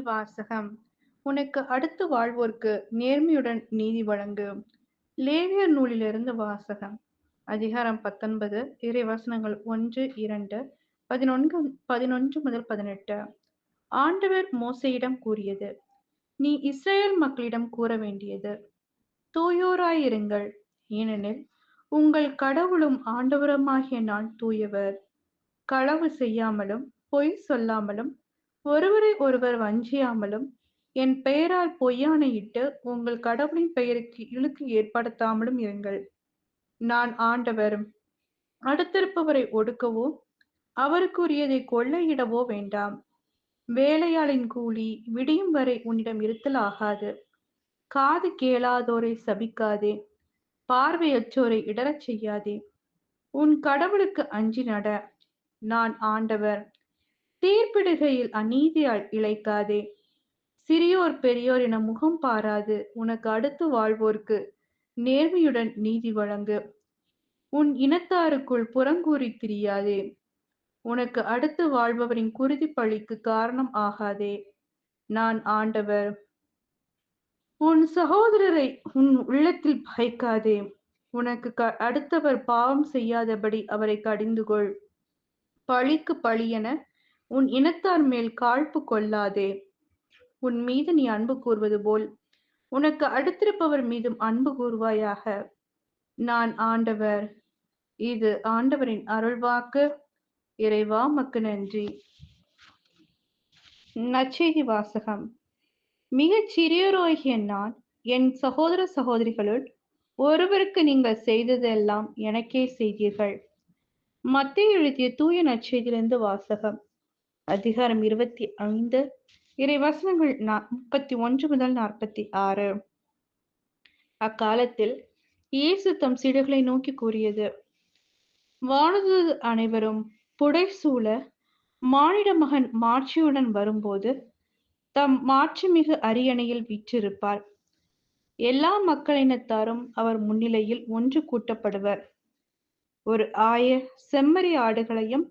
வாசகம். உனக்கு அடுத்து வாழ்வோர்க்கு நேர்மையுடன் நீதி வழங்கு. லேவியர் நூலிலிருந்து வாசகம். அதிகாரம் 19, இறைவசனங்கள் 1, 2, 11 முதல் 18. ஆண்டவர் மோசேயிடம் கூறியது: நீ இஸ்ரவேல் மக்களிடம் கூற வேண்டியது: தூயோராயிருங்கள், ஏனெனில் உங்கள் கடவுளும் ஆண்டவருமாகிய நான் தூயவர். களவு செய்யாமலும், பொய் சொல்லாமலும், ஒருவரை ஒருவர் வஞ்சியாமலும், என் பெயரால் பொய்யாணையிட்டு உங்கள் கடவுளின் பெயருக்கு இழுக்கு ஏற்படுத்தாமலும் இருங்கள். நான் ஆண்டவர். அடுத்திருப்பவரை ஒடுக்கவோ அவருக்குரியதை கொள்ளையிடவோ வேண்டாம். வேலையாளின் கூலி விடியும் வரை உன்னிடம் இருத்தல் ஆகாது. காது கேளாதோரை சபிக்காதே. பார்வையற்றோரை இடறச் செய்யாதே. உன் கடவுளுக்கு அஞ்சி நட. நான் ஆண்டவர். தீர்ப்பிடுகையில் அநீதியால் இளைக்காதே. சிறியோர் பெரியோர் என முகம் பாராது உனக்கு அடுத்து வாழ்வோர்க்கு நேர்மையுடன் நீதி வழங்கு. உன் இனத்தாருக்குள் புறங்கூறி திரியாதே. உனக்கு அடுத்து வாழ்பவரின் குருதி பழிக்கு காரணம் ஆகாதே. நான் ஆண்டவர். உன் சகோதரரை உன் உள்ளத்தில் பயக்காதே. உனக்கு அடுத்தவர் பாவம் செய்யாதபடி அவரை கடிந்துகொள். பழிக்கு பழியென உன் இனத்தார் மேல் காழ்ப்பு கொள்ளாதே. உன் மீது நீ அன்பு கூர்வது போல் உனக்கு அடுத்திருப்பவர் மீதும் அன்பு கூர்வாயாக. நான் ஆண்டவர். இது ஆண்டவரின் அருள்வாக்கு. இறைவா உமக்கு நன்றி. நற்செய்தி வாசகம். மிகச் சிறியோராகிய நான் என் சகோதர சகோதரிகளுள் ஒருவருக்கு நீங்கள் செய்ததெல்லாம் எனக்கே செய்தீர்கள். மத்தேயு எழுதிய தூய நற்செய்தியிலிருந்து வாசகம். அதிகாரம் 25, இறைவசனங்கள் 31 முதல் 46. அக்காலத்தில் இயேசு தம் சீடர்களை நோக்கி கூறியது: வானதூதர் அனைவரும் புடைசூழ மானிட மகன் மாட்சியுடன் வரும்போது தம் மாட்சிமிகு அரியணையில் வீற்றிருப்பார். எல்லா மக்களினத்தாரும் அவர் முன்னிலையில் ஒன்று கூட்டப்படுவர். ஒரு ஆயர் செம்மறி ஆடுகளையும்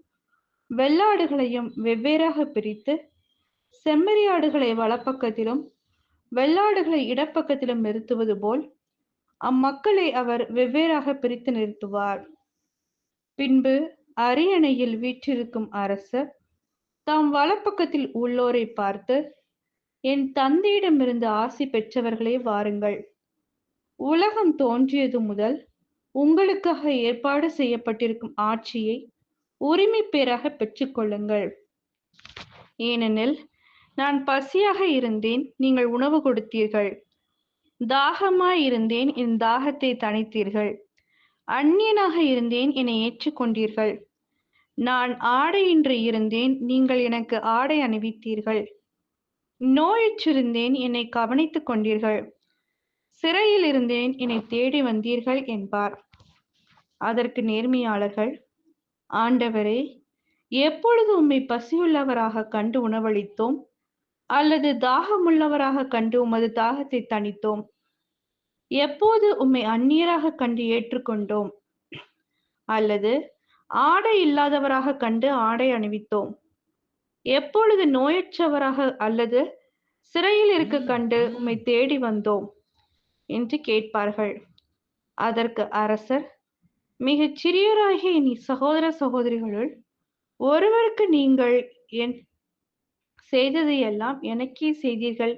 வெள்ளாடுகளையும் வெவ்வேறாக பிரித்து, செம்மறி ஆடுகளை வலப்பக்கத்திலும் வெள்ளாடுகளை இடப்பக்கத்திலும் நிறுத்துவது போல் அம்மக்களை அவர் வெவ்வேறாக பிரித்து நிறுத்துவார். பின்பு அரியணையில் வீற்றிருக்கும் அரசர் தாம் வலப்பக்கத்தில் உள்ளோரை பார்த்து, என் தந்தையிடமிருந்து ஆசி பெற்றவர்களே, வாருங்கள். உலகம் தோன்றியது முதல் உங்களுக்காக ஏற்பாடு செய்யப்பட்டிருக்கும் ஆட்சியை உரிமை பேராக பெற்றுக்கொள்ளுங்கள். ஏனெனில் நான் பசியாக இருந்தேன், நீங்கள் உணவு கொடுத்தீர்கள். தாகமாயிருந்தேன், என் தாகத்தை தணித்தீர்கள். அந்நியனாக இருந்தேன், என்னை ஏற்றுக்கொண்டீர்கள். நான் ஆடையின்றி இருந்தேன், நீங்கள் எனக்கு ஆடை அணிவித்தீர்கள். நோயுற்றிருந்தேன், என்னை கவனித்துக் கொண்டீர்கள். சிறையில் இருந்தேன், என்னை தேடி வந்தீர்கள் என்பார். அதற்கு நேர்மையாளர்கள்: ஆண்டவரே, எப்பொழுது உம்மை பசியுள்ளவராக கண்டு உணவளித்தோம், அல்லது தாகமுள்ளவராக கண்டு உமது தாகத்தை தணித்தோம்? எப்போது உம்மை அந்நியராக கண்டு ஏற்றுக்கொண்டோம், அல்லது ஆடை இல்லாதவராக கண்டு ஆடை அணிவித்தோம்? எப்பொழுது நோயற்றவராக அல்லது சிறையில் இருக்க கண்டு உம்மை தேடி வந்தோம் என்று கேட்பார்கள். அதற்கு அரசர்: மிகச் சிறியோராகிய என் சகோதர சகோதரிகளுள் ஒருவருக்கு நீங்கள் என் செய்ததையெல்லாம் எனக்கே செய்தீர்கள்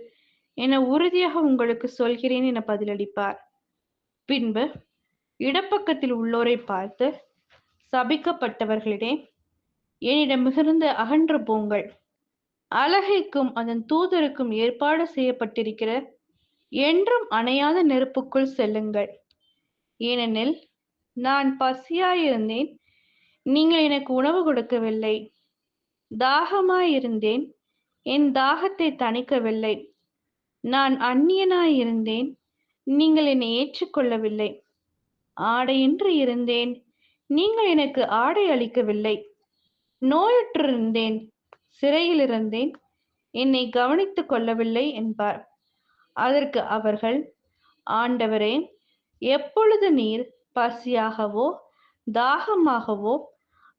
என உறுதியாக உங்களுக்கு சொல்கிறேன் என பதிலளிப்பார். பின்பு இடப்பக்கத்தில் உள்ளோரை பார்த்து, சபிக்கப்பட்டவர்களிடே, என்னிடம் மிகுந்த அகன்று போங்கள். அலகைக்கும் அதன் தூதருக்கும் ஏற்பாடு செய்யப்பட்டிருக்கிற என்றும் அணையாத நெருப்புக்குள் செல்லுங்கள். ஏனெனில் நான் பசியாயிருந்தேன், நீங்கள் எனக்கு உணவு கொடுக்கவில்லை. தாகமாயிருந்தேன், என் தாகத்தை தணிக்கவில்லை. நான் அந்நியனாயிருந்தேன், நீங்கள் என்னை ஏற்றுக்கொள்ளவில்லை. ஆடையின்றி இருந்தேன், நீங்கள் எனக்கு ஆடை அளிக்கவில்லை. நோயுற்றிருந்தேன், சிறையில் இருந்தேன், என்னை கவனித்துக் கொள்ளவில்லை என்பார். அதற்கு அவர்கள்: ஆண்டவரே, எப்பொழுது நீர் பசியாகவோ தாகமாகவோ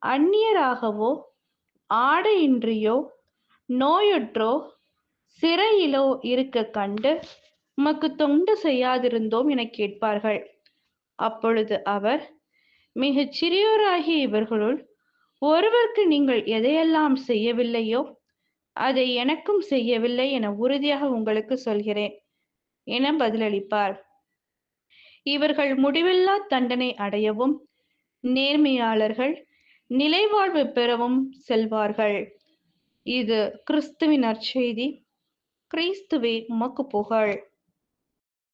அந்நியராகவோ ஆடையின்றியோ நோயுற்றோ சிறையிலோ இருக்க கண்டு உமக்கு தொண்டு செய்யாதிருந்தோம் எனக் கேட்பார்கள். அப்பொழுது அவர், மிகச் சிறியோராகிய இவர்களுள் ஒருவருக்கு நீங்கள் எதையெல்லாம் செய்யவில்லையோ அதை எனக்கும் செய்யவில்லை என உறுதியாக உங்களுக்குச் சொல்கிறேன் என பதிலளிப்பார். இவர்கள் முடிவில்லா தண்டனை அடையவும் நேர்மையாளர்கள் நிலைவாழ்வு பெறவும் செல்வார்கள். இது கிறிஸ்துவின் நற்செய்தி. கிறிஸ்துவே உமக்கு புகழ்.